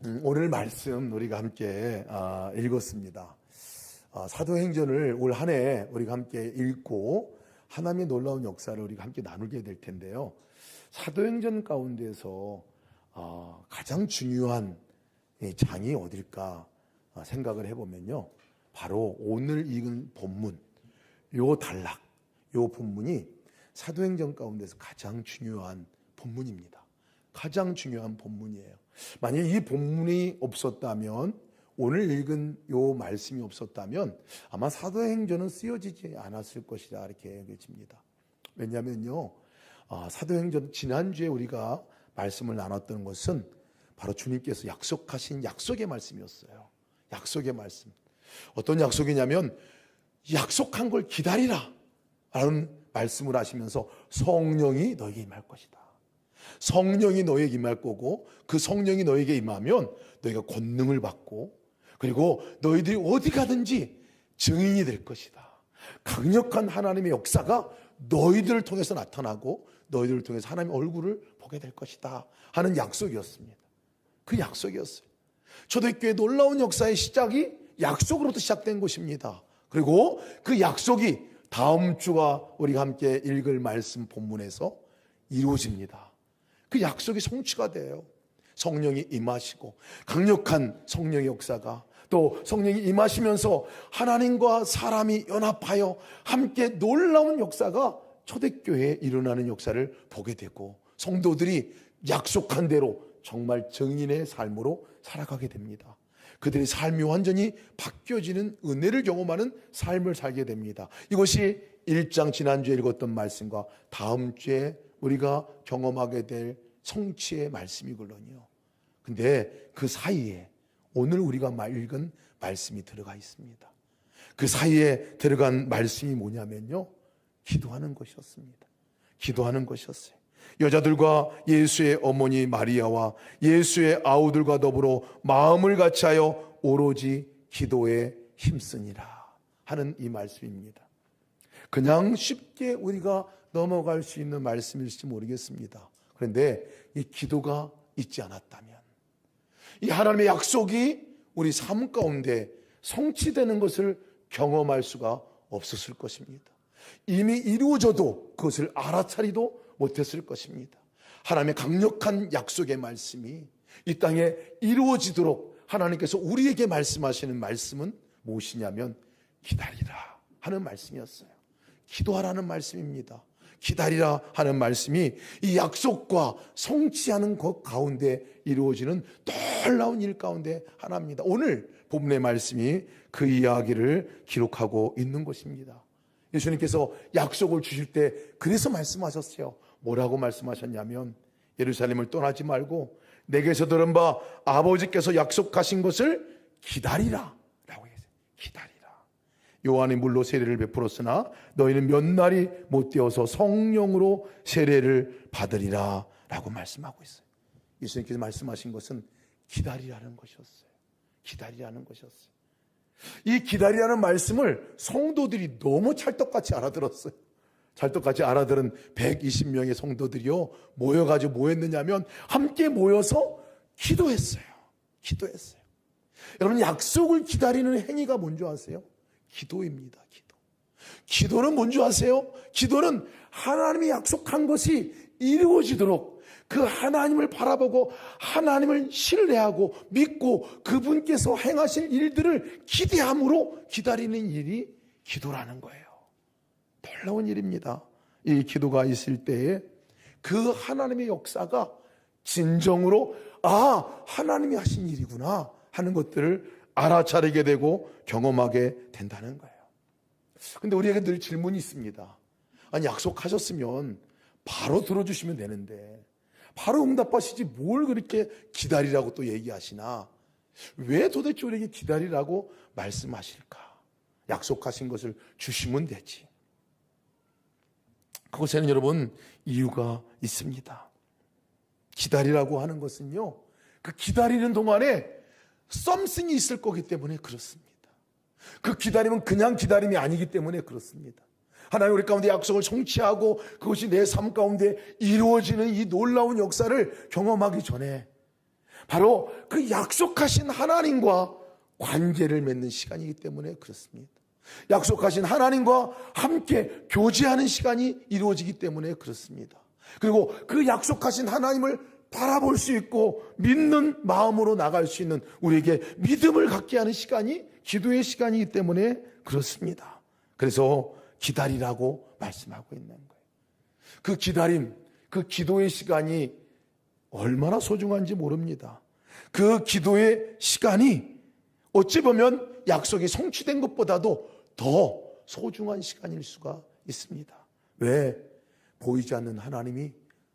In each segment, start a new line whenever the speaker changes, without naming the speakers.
오늘 말씀 우리가 함께 읽었습니다. 사도행전을 올 한 해 우리가 함께 읽고 하나님의 놀라운 역사를 우리가 함께 나누게 될 텐데요. 사도행전 가운데서 가장 중요한 장이 어딜까 생각을 해보면요, 바로 오늘 읽은 본문, 요 단락, 요 본문이 사도행전 가운데서 가장 중요한 본문입니다. 가장 중요한 본문이에요. 만약 이 본문이 없었다면, 오늘 읽은 요 말씀이 없었다면 아마 사도행전은 쓰여지지 않았을 것이다, 이렇게 여겨집니다. 왜냐하면요, 사도행전 지난주에 우리가 말씀을 나눴던 것은 바로 주님께서 약속하신 약속의 말씀이었어요. 약속의 말씀. 어떤 약속이냐면 약속한 걸 기다리라 라는 말씀을 하시면서 성령이 너에게 임할 것이다. 성령이 너에게 임할 거고, 그 성령이 너에게 임하면 너희가 권능을 받고, 그리고 너희들이 어디 가든지 증인이 될 것이다. 강력한 하나님의 역사가 너희들을 통해서 나타나고 너희들을 통해서 하나님의 얼굴을 보게 될 것이다 하는 약속이었습니다. 그 약속이었어요. 초대교회의 놀라운 역사의 시작이 약속으로부터 시작된 것입니다. 그리고 그 약속이 다음 주가 우리가 함께 읽을 말씀 본문에서 이루어집니다. 그 약속이 성취가 돼요. 성령이 임하시고, 강력한 성령의 역사가, 또 성령이 임하시면서 하나님과 사람이 연합하여 함께 놀라운 역사가 초대교회에 일어나는 역사를 보게 되고, 성도들이 약속한 대로 정말 증인의 삶으로 살아가게 됩니다. 그들의 삶이 완전히 바뀌어지는 은혜를 경험하는 삶을 살게 됩니다. 이것이 1장 지난주에 읽었던 말씀과 다음 주에 우리가 경험하게 될 성취의 말씀이거든요. 근데 그 사이에 오늘 우리가 읽은 말씀이 들어가 있습니다. 그 사이에 들어간 말씀이 뭐냐면요, 기도하는 것이었습니다. 기도하는 것이었어요. 여자들과 예수의 어머니 마리아와 예수의 아우들과 더불어 마음을 같이하여 오로지 기도에 힘쓰니라 하는 이 말씀입니다. 그냥 쉽게 우리가 넘어갈 수 있는 말씀일지 모르겠습니다. 그런데 이 기도가 있지 않았다면, 이 하나님의 약속이 우리 삶 가운데 성취되는 것을 경험할 수가 없었을 것입니다. 이미 이루어져도 그것을 알아차리도 못했을 것입니다. 하나님의 강력한 약속의 말씀이 이 땅에 이루어지도록 하나님께서 우리에게 말씀하시는 말씀은 무엇이냐면 기다리라 하는 말씀이었어요. 기도하라는 말씀입니다. 기다리라 하는 말씀이 이 약속과 성취하는 것 가운데 이루어지는 놀라운 일 가운데 하나입니다. 오늘 본문의 말씀이 그 이야기를 기록하고 있는 것입니다. 예수님께서 약속을 주실 때 그래서 말씀하셨어요. 뭐라고 말씀하셨냐면, 예루살렘을 떠나지 말고 내게서 들은 바 아버지께서 약속하신 것을 기다리라 라고 했어요. 기다리라. 요한이 물로 세례를 베풀었으나 너희는 몇 날이 못 되어서 성령으로 세례를 받으리라 라고 말씀하고 있어요. 예수님께서 말씀하신 것은 기다리라는 것이었어요. 기다리라는 것이었어요. 이 기다리라는 말씀을 성도들이 너무 찰떡같이 알아들었어요. 찰떡같이 알아들은 120명의 성도들이요, 모여가지고 뭐 했느냐면 함께 모여서 기도했어요. 기도했어요. 여러분, 약속을 기다리는 행위가 뭔지 아세요? 기도입니다. 기도. 기도는 뭔지 아세요? 기도는 하나님이 약속한 것이 이루어지도록 그 하나님을 바라보고 하나님을 신뢰하고 믿고 그분께서 행하실 일들을 기대함으로 기다리는 일이 기도라는 거예요. 놀라운 일입니다. 이 기도가 있을 때에 그 하나님의 역사가 진정으로 하나님이 하신 일이구나 하는 것들을 알아차리게 되고 경험하게 된다는 거예요. 근데 우리에게 늘 질문이 있습니다. 아니, 약속하셨으면 바로 들어주시면 되는데 바로 응답하시지 뭘 그렇게 기다리라고 또 얘기하시나? 왜 도대체 우리에게 기다리라고 말씀하실까? 약속하신 것을 주시면 되지. 그것에는 여러분 이유가 있습니다. 기다리라고 하는 것은요, 그 기다리는 동안에 썸씽이 있을 거기 때문에 그렇습니다. 그 기다림은 그냥 기다림이 아니기 때문에 그렇습니다. 하나님 우리 가운데 약속을 성취하고 그것이 내 삶 가운데 이루어지는 이 놀라운 역사를 경험하기 전에 바로 그 약속하신 하나님과 관계를 맺는 시간이기 때문에 그렇습니다. 약속하신 하나님과 함께 교제하는 시간이 이루어지기 때문에 그렇습니다. 그리고 그 약속하신 하나님을 바라볼 수 있고 믿는 마음으로 나갈 수 있는 우리에게 믿음을 갖게 하는 시간이 기도의 시간이기 때문에 그렇습니다. 그래서 기다리라고 말씀하고 있는 거예요. 그 기다림, 그 기도의 시간이 얼마나 소중한지 모릅니다. 그 기도의 시간이 어찌 보면 약속이 성취된 것보다도 더 소중한 시간일 수가 있습니다. 왜? 보이지 않는 하나님이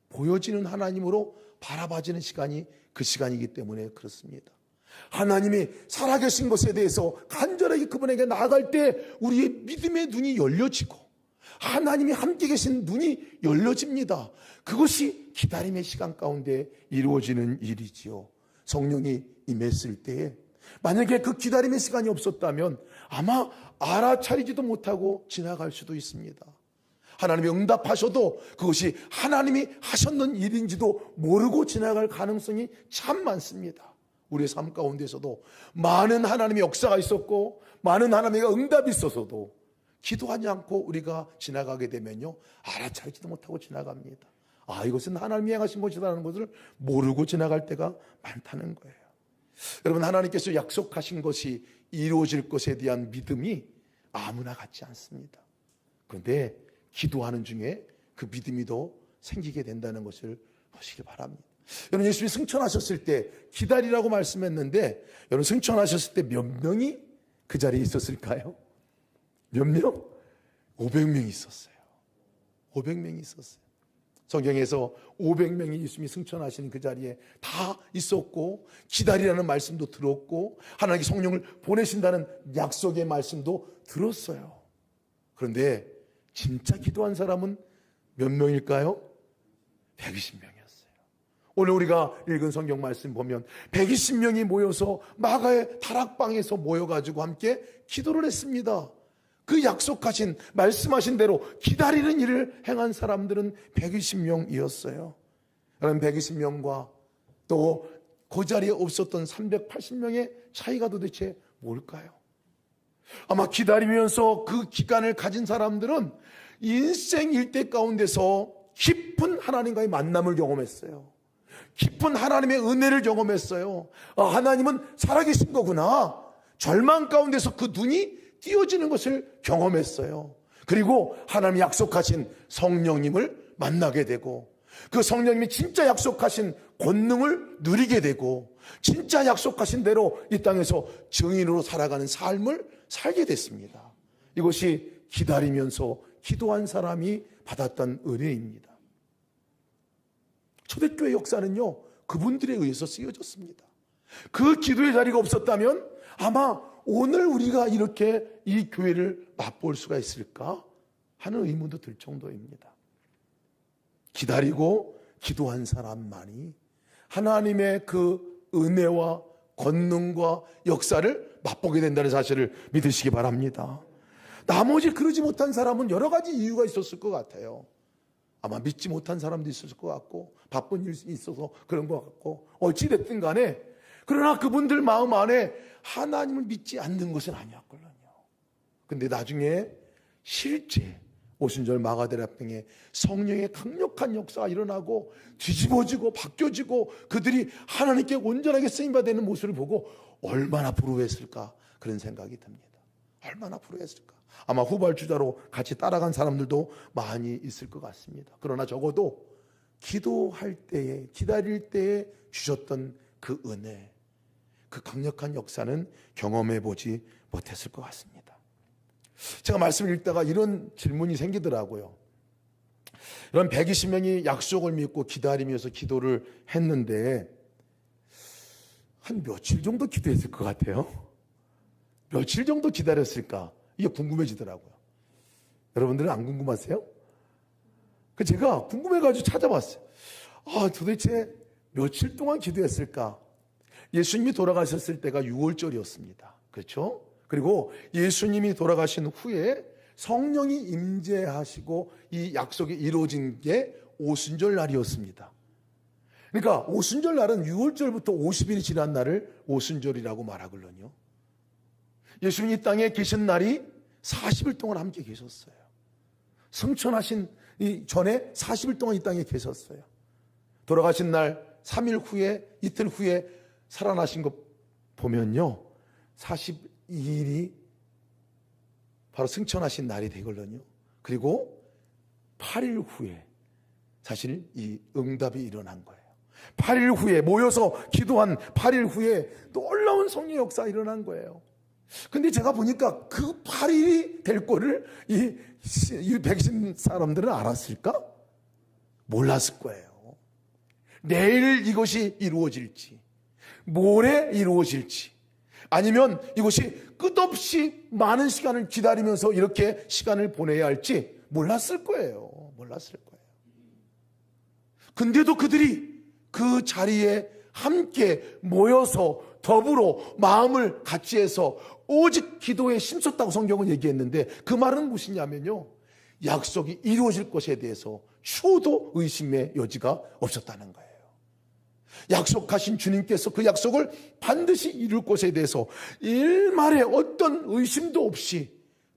보여지는 하나님으로 바라봐지는 시간이 그 시간이기 때문에 그렇습니다. 하나님이 살아계신 것에 대해서 간절하게 그분에게 나아갈 때 우리의 믿음의 눈이 열려지고 하나님이 함께 계신 눈이 열려집니다. 그것이 기다림의 시간 가운데 이루어지는 일이지요. 성령이 임했을 때에 만약에 그 기다림의 시간이 없었다면 아마 알아차리지도 못하고 지나갈 수도 있습니다. 하나님이 응답하셔도 그것이 하나님이 하셨는 일인지도 모르고 지나갈 가능성이 참 많습니다. 우리의 삶 가운데서도 많은 하나님의 역사가 있었고 많은 하나님의 응답이 있어서도 기도하지 않고 우리가 지나가게 되면요, 알아차리지도 못하고 지나갑니다. 이것은 하나님이 행하신 것이라는 것을 모르고 지나갈 때가 많다는 거예요. 여러분, 하나님께서 약속하신 것이 이루어질 것에 대한 믿음이 아무나 같지 않습니다. 그런데 기도하는 중에 그 믿음이 더 생기게 된다는 것을 보시기 바랍니다. 여러분, 예수님이 승천하셨을 때 기다리라고 말씀했는데 여러분, 승천하셨을 때 몇 명이 그 자리에 있었을까요? 몇 명? 500명이 있었어요. 500명이 있었어요. 성경에서 500명이 예수님이 승천하시는 그 자리에 다 있었고 기다리라는 말씀도 들었고 하나님께 성령을 보내신다는 약속의 말씀도 들었어요. 그런데 진짜 기도한 사람은 몇 명일까요? 120명이었어요. 오늘 우리가 읽은 성경 말씀 보면 120명이 모여서 마가의 다락방에서 모여가지고 함께 기도를 했습니다. 그 약속하신 말씀하신 대로 기다리는 일을 행한 사람들은 120명이었어요. 그럼 120명과 또 그 자리에 없었던 380명의 차이가 도대체 뭘까요? 아마 기다리면서 그 기간을 가진 사람들은 인생 일대 가운데서 깊은 하나님과의 만남을 경험했어요. 깊은 하나님의 은혜를 경험했어요. 하나님은 살아계신 거구나. 절망 가운데서 그 눈이 띄어지는 것을 경험했어요. 그리고 하나님이 약속하신 성령님을 만나게 되고 그 성령님이 진짜 약속하신 권능을 누리게 되고 진짜 약속하신 대로 이 땅에서 증인으로 살아가는 삶을 살게 됐습니다. 이것이 기다리면서 기도한 사람이 받았던 은혜입니다. 초대교회 역사는요, 그분들에 의해서 쓰여졌습니다. 그 기도의 자리가 없었다면 아마 오늘 우리가 이렇게 이 교회를 맛볼 수가 있을까 하는 의문도 들 정도입니다. 기다리고 기도한 사람만이 하나님의 그 은혜와 권능과 역사를 맛보게 된다는 사실을 믿으시기 바랍니다. 나머지 그러지 못한 사람은 여러 가지 이유가 있었을 것 같아요. 아마 믿지 못한 사람도 있었을 것 같고 바쁜 일이 있어서 그런 것 같고 어찌됐든 간에 그러나 그분들 마음 안에 하나님을 믿지 않는 것은 아니었거든요. 근데 나중에 실제 오순절 마가다락방에 성령의 강력한 역사가 일어나고 뒤집어지고 바뀌어지고 그들이 하나님께 온전하게 쓰임받는 모습을 보고 얼마나 부러워했을까 그런 생각이 듭니다. 얼마나 부러워했을까. 아마 후발주자로 같이 따라간 사람들도 많이 있을 것 같습니다. 그러나 적어도 기도할 때에 기다릴 때에 주셨던 그 은혜, 그 강력한 역사는 경험해 보지 못했을 것 같습니다. 제가 말씀을 읽다가 이런 질문이 생기더라고요. 이런 120명이 약속을 믿고 기다리면서 기도를 했는데 한 며칠 정도 기도했을 것 같아요? 며칠 정도 기다렸을까? 이게 궁금해지더라고요. 여러분들은 안 궁금하세요? 제가 궁금해가지고 찾아봤어요. 도대체 며칠 동안 기도했을까? 예수님이 돌아가셨을 때가 6월절이었습니다. 그렇죠? 그리고 예수님이 돌아가신 후에 성령이 임재하시고 이 약속이 이루어진 게 오순절 날이었습니다. 그러니까 오순절 날은 6월절부터 50일이 지난 날을 오순절이라고 말하거든요. 예수님이 이 땅에 계신 날이 40일 동안 함께 계셨어요. 승천하신 전에 40일 동안 이 땅에 계셨어요. 돌아가신 날 3일 후에, 이틀 후에 살아나신 것 보면요, 42일이 바로 승천하신 날이 되거든요. 그리고 8일 후에 사실 이 응답이 일어난 거예요. 8일 후에 모여서 기도한 8일 후에 놀라운 성령의 역사가 일어난 거예요. 근데 제가 보니까 그 8일이 될 거를 이 백신 사람들은 알았을까? 몰랐을 거예요. 내일 이것이 이루어질지, 모레 이루어질지, 아니면 이것이 끝없이 많은 시간을 기다리면서 이렇게 시간을 보내야 할지 몰랐을 거예요. 몰랐을 거예요. 근데도 그들이 그 자리에 함께 모여서 더불어 마음을 같이 해서 오직 기도에 힘썼다고 성경은 얘기했는데, 그 말은 무엇이냐면요, 약속이 이루어질 것에 대해서 추호도 의심의 여지가 없었다는 거예요. 약속하신 주님께서 그 약속을 반드시 이룰 것에 대해서 일말의 어떤 의심도 없이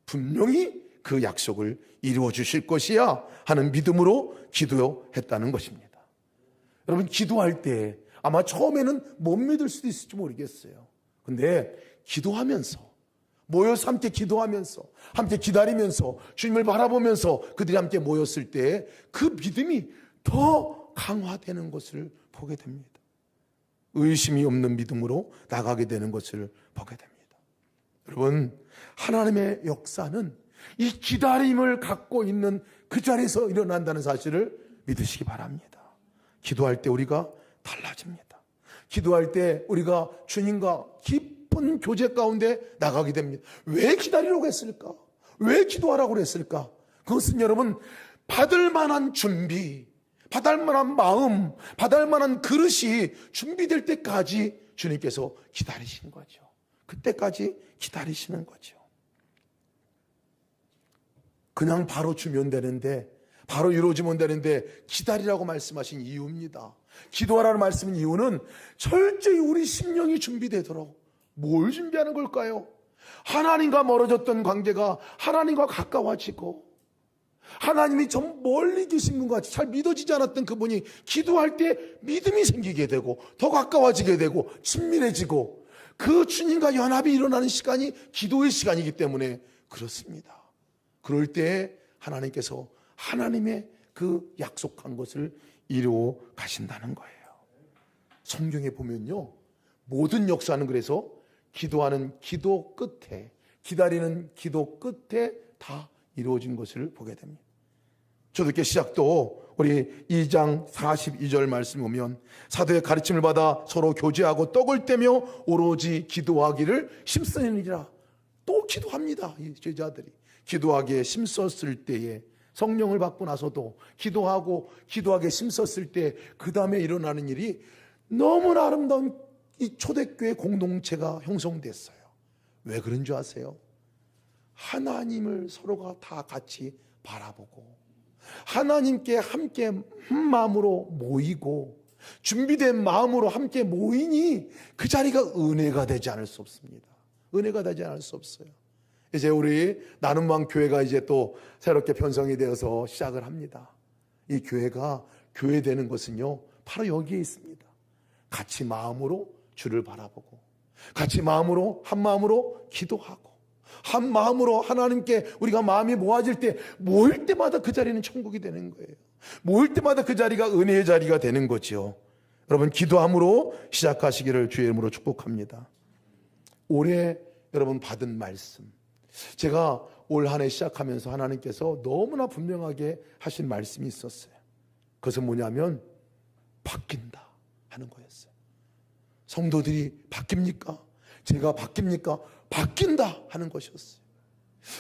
분명히 그 약속을 이루어 주실 것이야 하는 믿음으로 기도했다는 것입니다. 여러분, 기도할 때 아마 처음에는 못 믿을 수도 있을지 모르겠어요. 근데 기도하면서, 모여서 함께 기도하면서, 함께 기다리면서, 주님을 바라보면서 그들이 함께 모였을 때 그 믿음이 더 강화되는 것을 보게 됩니다. 의심이 없는 믿음으로 나가게 되는 것을 보게 됩니다. 여러분, 하나님의 역사는 이 기다림을 갖고 있는 그 자리에서 일어난다는 사실을 믿으시기 바랍니다. 기도할 때 우리가 달라집니다. 기도할 때 우리가 주님과 깊은 교제 가운데 나가게 됩니다. 왜 기다리라고 했을까? 왜 기도하라고 했을까? 그것은 여러분, 받을 만한 준비, 받을 만한 마음, 받을 만한 그릇이 준비될 때까지 주님께서 기다리시는 거죠. 그때까지 기다리시는 거죠. 그냥 바로 주면 되는데, 바로 이루어지면 되는데 기다리라고 말씀하신 이유입니다. 기도하라는 말씀인 이유는 철저히 우리 심령이 준비되도록. 뭘 준비하는 걸까요? 하나님과 멀어졌던 관계가 하나님과 가까워지고, 하나님이 좀 멀리 계신 것 같이 잘 믿어지지 않았던 그분이 기도할 때 믿음이 생기게 되고 더 가까워지게 되고 친밀해지고, 그 주님과 연합이 일어나는 시간이 기도의 시간이기 때문에 그렇습니다. 그럴 때 하나님께서 하나님의 그 약속한 것을 이루어 가신다는 거예요. 성경에 보면요, 모든 역사는 그래서 기도하는 기도 끝에, 기다리는 기도 끝에 다 이루어진 것을 보게 됩니다. 초대교회 시작도 우리 2장 42절 말씀 보면, 사도의 가르침을 받아 서로 교제하고 떡을 떼며 오로지 기도하기를 힘쓰느니라. 또 기도합니다. 이 제자들이 기도하기에 힘썼을 때에, 성령을 받고 나서도 기도하고 기도하기에 힘썼을 때 그 다음에 일어나는 일이 너무나 아름다운 이 초대교회 공동체가 형성됐어요. 왜 그런 줄 아세요? 하나님을 서로가 다 같이 바라보고 하나님께 함께 한 마음으로 모이고 준비된 마음으로 함께 모이니 그 자리가 은혜가 되지 않을 수 없습니다. 은혜가 되지 않을 수 없어요. 이제 우리 나눔방 교회가 이제 또 새롭게 편성이 되어서 시작을 합니다. 이 교회가 교회 되는 것은요, 바로 여기에 있습니다. 같이 마음으로 주를 바라보고, 같이 마음으로 한 마음으로 기도하고, 한 마음으로 하나님께 우리가 마음이 모아질 때, 모일 때마다 그 자리는 천국이 되는 거예요. 모일 때마다 그 자리가 은혜의 자리가 되는 거죠. 여러분, 기도함으로 시작하시기를 주의 이름으로 축복합니다. 올해 여러분 받은 말씀, 제가 올 한 해 시작하면서 하나님께서 너무나 분명하게 하신 말씀이 있었어요. 그것은 뭐냐면 바뀐다 하는 거였어요. 성도들이 바뀝니까? 제가 바뀝니까? 바뀐다 하는 것이었어요.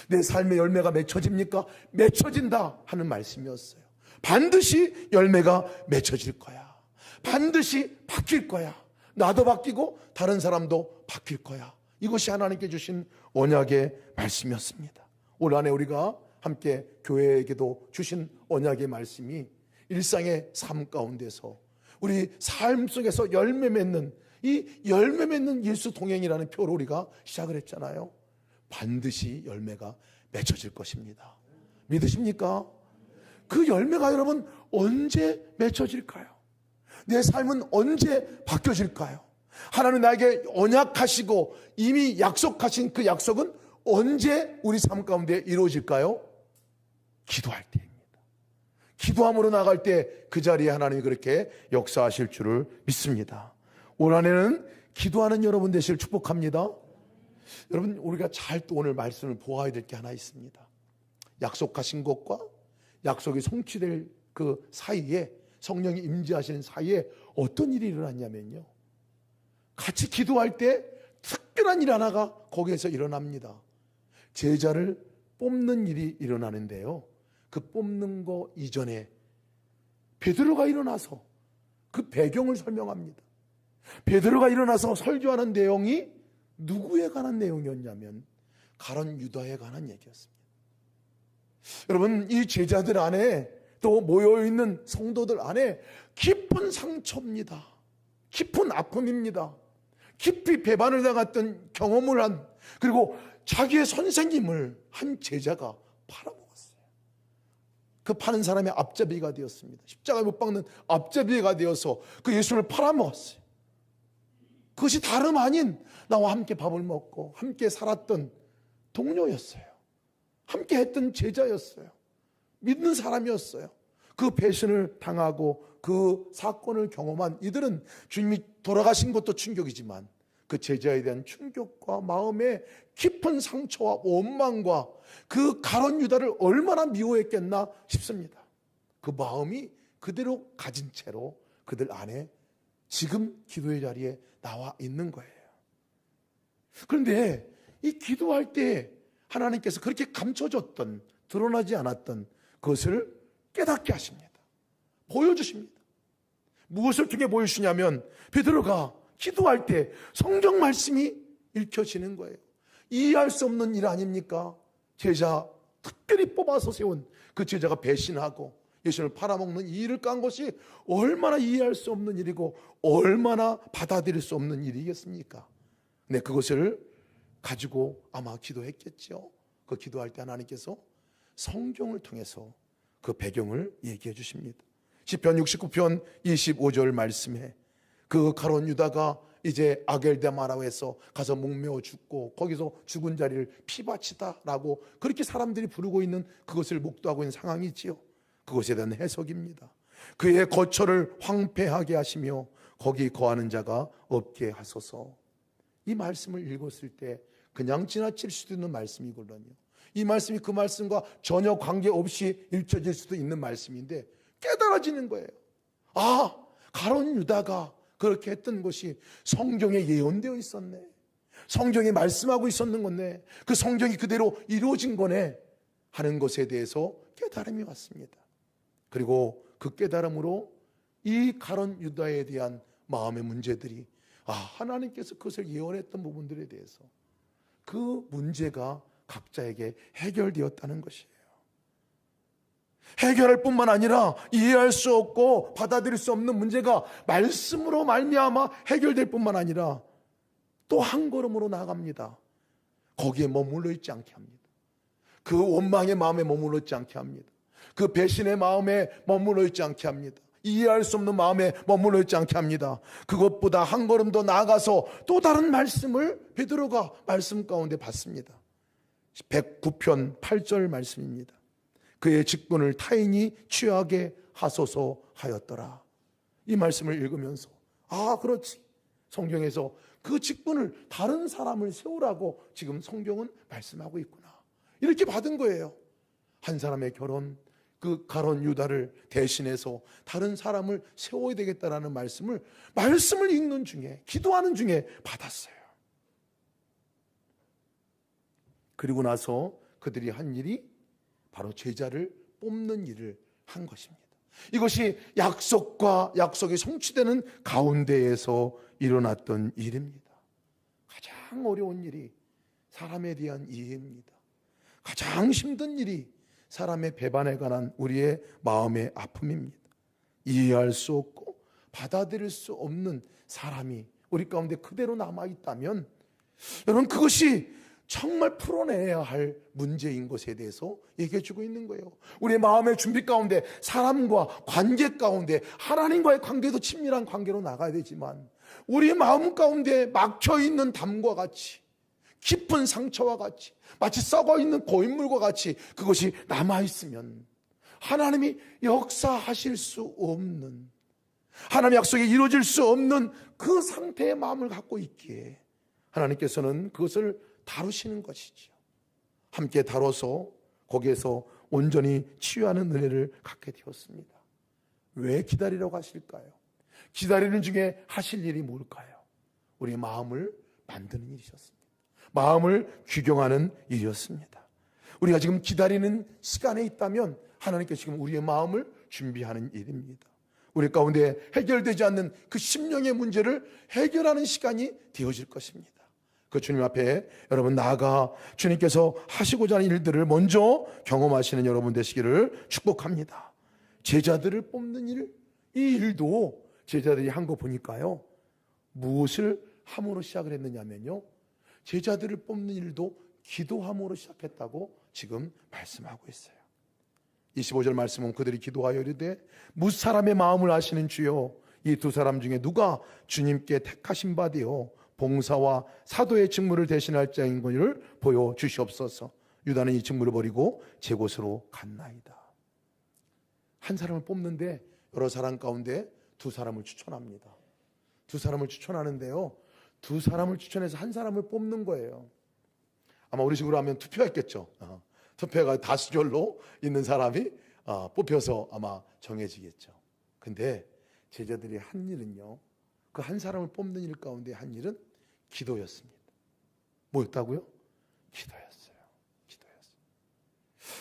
내 삶의 열매가 맺혀집니까? 맺혀진다 하는 말씀이었어요. 반드시 열매가 맺혀질 거야. 반드시 바뀔 거야. 나도 바뀌고 다른 사람도 바뀔 거야. 이것이 하나님께 주신 언약의 말씀이었습니다. 올 한 해 우리가 함께 교회에게도 주신 언약의 말씀이 일상의 삶 가운데서 우리 삶 속에서 열매 맺는, 이 열매 맺는 예수 동행이라는 표로 우리가 시작을 했잖아요. 반드시 열매가 맺혀질 것입니다. 믿으십니까? 그 열매가 여러분 언제 맺혀질까요? 내 삶은 언제 바뀌어질까요? 하나님 나에게 언약하시고 이미 약속하신 그 약속은 언제 우리 삶 가운데 이루어질까요? 기도할 때입니다. 기도함으로 나갈 때 그 자리에 하나님이 그렇게 역사하실 줄을 믿습니다. 올 한해는 기도하는 여러분 되시길 축복합니다. 여러분, 우리가 잘 또 오늘 말씀을 보아야 될 게 하나 있습니다. 약속하신 것과 약속이 성취될 그 사이에, 성령이 임재하시는 사이에 어떤 일이 일어났냐면요, 같이 기도할 때 특별한 일 하나가 거기에서 일어납니다. 제자를 뽑는 일이 일어나는데요, 그 뽑는 거 이전에 베드로가 일어나서 그 배경을 설명합니다. 베드로가 일어나서 설교하는 내용이 누구에 관한 내용이었냐면 가룟 유다에 관한 얘기였습니다. 여러분, 이 제자들 안에, 또 모여있는 성도들 안에 깊은 상처입니다. 깊은 아픔입니다. 깊이 배반을 당했던 경험을 한, 그리고 자기의 선생님을 한 제자가 팔아먹었어요. 그 파는 사람의 앞잡이가 되었습니다. 십자가에 못 박는 앞잡이가 되어서 그 예수를 팔아먹었어요. 그것이 다름 아닌 나와 함께 밥을 먹고 함께 살았던 동료였어요. 함께 했던 제자였어요. 믿는 사람이었어요. 그 배신을 당하고 그 사건을 경험한 이들은 주님이 돌아가신 것도 충격이지만 그 제자에 대한 충격과 마음의 깊은 상처와 원망과 그 가룟 유다를 얼마나 미워했겠나 싶습니다. 그 마음이 그대로 가진 채로 그들 안에 지금 기도의 자리에 나와 있는 거예요. 그런데 이 기도할 때 하나님께서 그렇게 감춰졌던, 드러나지 않았던 그것을 깨닫게 하십니다. 보여주십니다. 무엇을 통해 보여주시냐면 베드로가 기도할 때 성경 말씀이 읽혀지는 거예요. 이해할 수 없는 일 아닙니까? 제자 특별히 뽑아서 세운 그 제자가 배신하고 예수를 팔아먹는 이 일을 깐 것이 얼마나 이해할 수 없는 일이고 얼마나 받아들일 수 없는 일이겠습니까? 네, 그것을 가지고 아마 기도했겠죠. 그 기도할 때 하나님께서 성경을 통해서 그 배경을 얘기해 주십니다. 시편 69편 25절 말씀에 그 가룟 유다가 이제 아겔데마라에서 가서 목매어 죽고 거기서 죽은 자리를 피바치다라고 그렇게 사람들이 부르고 있는 그것을 목도하고 있는 상황이지요. 그것에 대한 해석입니다. 그의 거처를 황폐하게 하시며 거기 거하는 자가 없게 하소서. 이 말씀을 읽었을 때 그냥 지나칠 수도 있는 말씀이거든요. 이 말씀이 그 말씀과 전혀 관계없이 읽혀질 수도 있는 말씀인데 깨달아지는 거예요. 아, 가룟 유다가 그렇게 했던 것이 성경에 예언되어 있었네. 성경이 말씀하고 있었는 거네. 그 성경이 그대로 이루어진 거네 하는 것에 대해서 깨달음이 왔습니다. 그리고 그 깨달음으로 이 가룟 유다에 대한 마음의 문제들이, 하나님께서 그것을 예언했던 부분들에 대해서 그 문제가 각자에게 해결되었다는 것이에요. 해결할 뿐만 아니라 이해할 수 없고 받아들일 수 없는 문제가 말씀으로 말미암아 해결될 뿐만 아니라 또 한 걸음으로 나아갑니다. 거기에 머물러 있지 않게 합니다. 그 원망의 마음에 머물러 있지 않게 합니다. 그 배신의 마음에 머물러 있지 않게 합니다. 이해할 수 없는 마음에 머물러 있지 않게 합니다. 그것보다 한 걸음 더 나아가서 또 다른 말씀을 베드로가 말씀 가운데 받습니다. 109편 8절 말씀입니다. 그의 직분을 타인이 취하게 하소서 하였더라. 이 말씀을 읽으면서 그렇지, 성경에서 그 직분을 다른 사람을 세우라고 지금 성경은 말씀하고 있구나, 이렇게 받은 거예요. 한 사람의 결혼, 그 가룟 유다를 대신해서 다른 사람을 세워야 되겠다라는 말씀을 읽는 중에, 기도하는 중에 받았어요. 그리고 나서 그들이 한 일이 바로 제자를 뽑는 일을 한 것입니다. 이것이 약속이 성취되는 가운데에서 일어났던 일입니다. 가장 어려운 일이 사람에 대한 이해입니다. 가장 힘든 일이 사람의 배반에 관한 우리의 마음의 아픔입니다. 이해할 수 없고 받아들일 수 없는 사람이 우리 가운데 그대로 남아있다면 여러분, 그것이 정말 풀어내야 할 문제인 것에 대해서 얘기해 주고 있는 거예요. 우리의 마음의 준비 가운데, 사람과 관계 가운데, 하나님과의 관계도 친밀한 관계로 나가야 되지만 우리의 마음 가운데 막혀있는 담과 같이, 깊은 상처와 같이, 마치 썩어있는 고인물과 같이 그것이 남아있으면 하나님이 역사하실 수 없는, 하나님의 약속이 이루어질 수 없는 그 상태의 마음을 갖고 있기에 하나님께서는 그것을 다루시는 것이지요. 함께 다뤄서 거기에서 온전히 치유하는 은혜를 갖게 되었습니다. 왜 기다리라고 하실까요? 기다리는 중에 하실 일이 뭘까요? 우리 마음을 만드는 일이셨습니다. 마음을 규경하는 일이었습니다. 우리가 지금 기다리는 시간에 있다면 하나님께서 지금 우리의 마음을 준비하는 일입니다. 우리 가운데 해결되지 않는 그 심령의 문제를 해결하는 시간이 되어질 것입니다. 그 주님 앞에 여러분 나아가 주님께서 하시고자 하는 일들을 먼저 경험하시는 여러분 되시기를 축복합니다. 제자들을 뽑는 일, 이 일도 제자들이 한 거 보니까요, 무엇을 함으로 시작을 했느냐면요, 제자들을 뽑는 일도 기도함으로 시작했다고 지금 말씀하고 있어요. 25절 말씀은 그들이 기도하여 이르되 무사람의 마음을 아시는 주여, 이 두 사람 중에 누가 주님께 택하신 바 되어 봉사와 사도의 직무를 대신할 자인 것을 보여주시옵소서. 유다는 이 직무를 버리고 제 곳으로 갔나이다. 한 사람을 뽑는데 여러 사람 가운데 두 사람을 추천합니다. 두 사람을 추천하는데요, 두 사람을 추천해서 한 사람을 뽑는 거예요. 아마 우리 식으로 하면 투표했겠죠. 투표가 다수결로 있는 사람이 뽑혀서 아마 정해지겠죠. 근데 제자들이 한 일은요, 그 한 사람을 뽑는 일 가운데 한 일은 기도였습니다. 뭐였다고요? 기도였어요.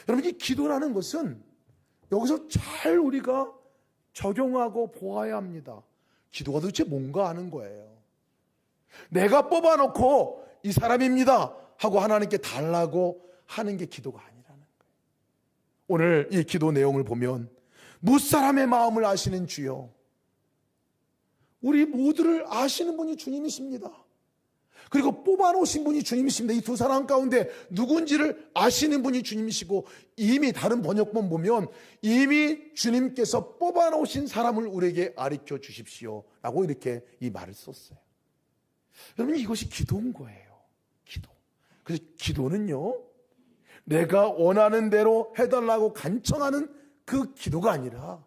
여러분, 이 기도라는 것은 여기서 잘 우리가 적용하고 보아야 합니다. 기도가 도대체 뭔가 하는 거예요. 내가 뽑아놓고 이 사람입니다 하고 하나님께 달라고 하는 게 기도가 아니라는 거예요. 오늘 이 기도 내용을 보면 무사람의 마음을 아시는 주여, 우리 모두를 아시는 분이 주님이십니다. 그리고 뽑아놓으신 분이 주님이십니다. 이 두 사람 가운데 누군지를 아시는 분이 주님이시고, 이미 다른 번역본 보면 이미 주님께서 뽑아놓으신 사람을 우리에게 가르쳐 주십시오 라고 이렇게 이 말을 썼어요. 여러분, 이것이 기도인 거예요. 기도. 그래서 기도는요, 내가 원하는 대로 해달라고 간청하는 그 기도가 아니라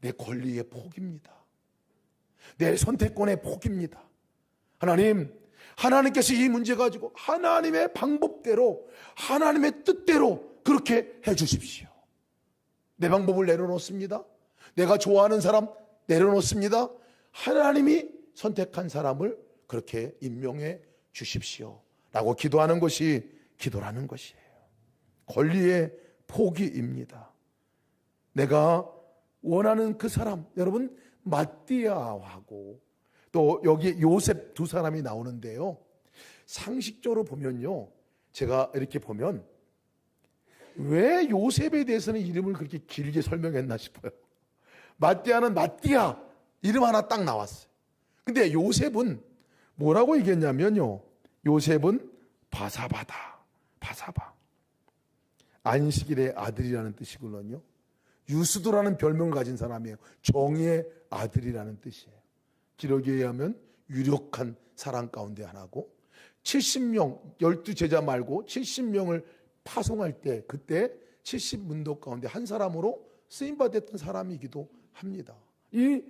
내 권리의 포기입니다. 내 선택권의 포기입니다. 하나님께서 이 문제 가지고 하나님의 방법대로, 하나님의 뜻대로 그렇게 해 주십시오. 내 방법을 내려놓습니다. 내가 좋아하는 사람 내려놓습니다. 하나님이 선택한 사람을 그렇게 임명해 주십시오 라고 기도하는 것이 기도라는 것이에요. 권리의 포기입니다. 내가 원하는 그 사람, 여러분, 마띠아하고 또 여기 요셉 두 사람이 나오는데요, 상식적으로 보면요, 제가 이렇게 보면 왜 요셉에 대해서는 이름을 그렇게 길게 설명했나 싶어요. 마띠아는 마띠아 이름 하나 딱 나왔어요. 근데 요셉은 뭐라고 얘기했냐면요, 요셉은 바사바다. 바사바, 안식일의 아들이라는 뜻이거든요. 유스도라는 별명을 가진 사람이에요. 정의의 아들이라는 뜻이에요. 기록에 의하면 유력한 사람 가운데 하나고, 70명, 12제자 말고 70명을 파송할 때 그때 70문도 가운데 한 사람으로 쓰임받았던 사람이기도 합니다. 이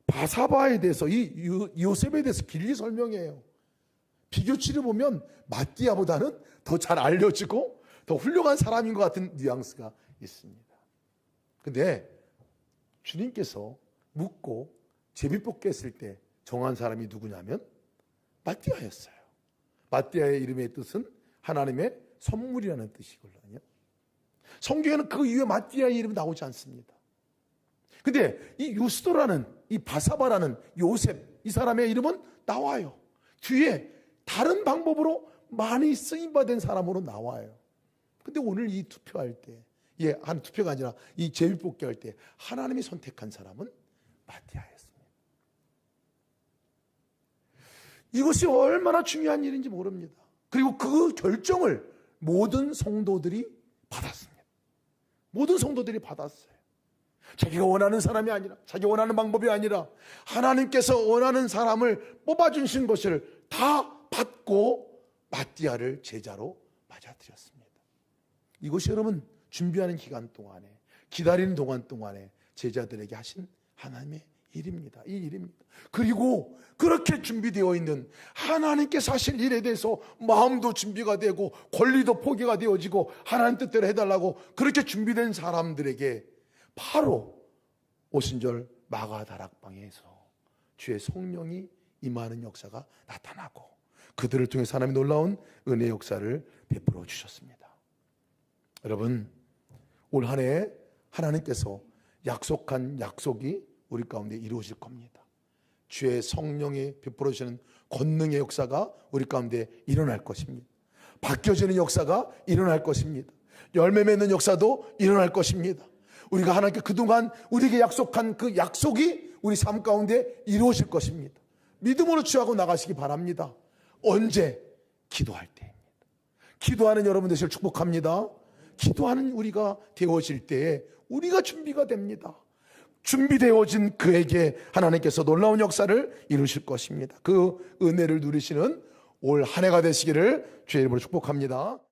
바사바에 대해서, 이 요셉에 대해서 길게 설명해요. 비교치를 보면 마띠아보다는 더 잘 알려지고 더 훌륭한 사람인 것 같은 뉘앙스가 있습니다. 근데 주님께서 묻고 제비뽑기 했을 때 정한 사람이 누구냐면 마띠아였어요. 마띠아의 이름의 뜻은 하나님의 선물이라는 뜻이거든요. 성경에는 그 이후에 마띠아의 이름이 나오지 않습니다. 근데 이 유스도라는, 이 바사바라는 요셉, 이 사람의 이름은 나와요. 뒤에 다른 방법으로 많이 쓰임받은 사람으로 나와요. 근데 오늘 이 투표할 때, 한 투표가 아니라 이 제비뽑기 할 때 하나님이 선택한 사람은 마띠아였습니다. 이것이 얼마나 중요한 일인지 모릅니다. 그리고 그 결정을 모든 성도들이 받았습니다. 모든 성도들이 받았어요. 자기가 원하는 사람이 아니라, 자기가 원하는 방법이 아니라 하나님께서 원하는 사람을 뽑아주신 것을 다 받고 마띠아를 제자로 맞아들였습니다. 이것이 여러분 준비하는 기간 동안에, 기다리는 동안에 제자들에게 하신 하나님의 일입니다. 이 일입니다. 그리고 그렇게 준비되어 있는 하나님께서 하실 일에 대해서 마음도 준비가 되고 권리도 포기가 되어지고 하나님 뜻대로 해달라고 그렇게 준비된 사람들에게 바로 오순절 마가다락방에서 주의 성령이 임하는 역사가 나타나고 그들을 통해 하나님의 놀라운 은혜 역사를 베풀어 주셨습니다. 여러분, 올 한 해 하나님께서 약속한 약속이 우리 가운데 이루어질 겁니다. 주의 성령이 베풀어 주시는 권능의 역사가 우리 가운데 일어날 것입니다. 바뀌어지는 역사가 일어날 것입니다. 열매 맺는 역사도 일어날 것입니다. 우리가 하나님께 그동안 우리에게 약속한 그 약속이 우리 삶 가운데 이루어질 것입니다. 믿음으로 취하고 나가시기 바랍니다. 언제? 기도할 때입니다. 기도하는 여러분 되시길 축복합니다. 기도하는 우리가 되어질 때에 우리가 준비가 됩니다. 준비되어진 그에게 하나님께서 놀라운 역사를 이루실 것입니다. 그 은혜를 누리시는 올 한 해가 되시기를 주의 이름으로 축복합니다.